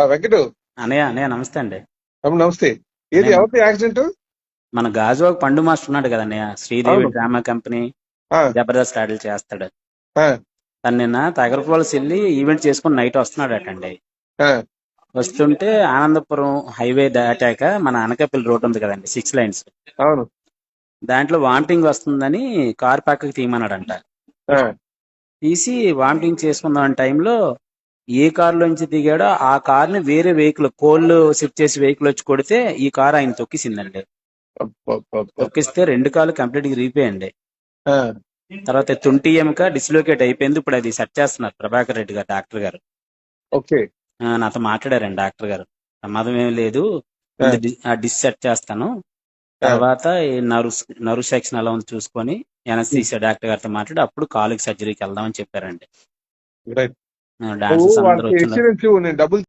వెంకటు. అన్నయ్య అన్నయ్య నమస్తే అండి. నమస్తే. ఏది అన్నయ్య ఎవరిది యాక్సిడెంట్? మన గాజువాక పండు మాస్టర్ ఉన్నాడు కదా అన్నయ్య, శ్రీదేవి అవును. డ్రామా కంపెనీ ఆ, జబర్దస్త్ స్టార్ట్లు చేస్తాడు. ఆ, తను నిన్న తగరపాల్సి వెళ్ళి ఈవెంట్ చేసుకుని నైట్ వస్తున్నాడటండి. ఆ, వస్తుంటే ఆనందపురం హైవే దాటాక మన అనకాపల్లి రోడ్ ఉంది కదండి, 6 లైన్స్, అవును. దాంట్లో వామిటింగ్ వస్తుందని కార్ పక్కకి తీయమన్నాడంట. ఆ, తీసి వామిటింగ్ చేసుకుందాం అనే టైంలో ఏ కార్ లోంచి దిగాడో ఆ కార్ ని వేరే వెహికల్, కోళ్ళు షిఫ్ట్ చేసి వెహికల్ వచ్చి కొడితే ఈ కార్ ఆయన తొక్కిసిందండి. అబ్బబ్బబ్బ. తొక్కిస్తే 2 కాళ్ళు కంప్లీట్ గా రిగిపోయండి. ఆ, తర్వాత తుంటి ఎముక డిస్లోకేట్ అయిపోయింది. ఇప్పుడు అది సెట్ చేస్తున్నారు ప్రభాకర్ రెడ్డి గారు, డాక్టర్ గారు. ఓకే. నాతో మాట్లాడారండి డాక్టర్ గారు. ప్రమాదం ఏం లేదు, ఆ, ముందు డిస్ సెట్ చేస్తాను, ఆ, తర్వాత నర్వ్ సెక్షన్ ఎలా ఉంది చూసుకొని ఎనస్థీసియా డాక్టర్ గారితో మాట్లాడి అప్పుడు కాలుకి సర్జరీకి వెళ్దామని చెప్పారండి. రైట్. నువ్వు డాన్సర్స్ అందరూ వాళ్ళకి వచ్చిన ఎక్స్పీరియన్స్ నేను డబ్బులు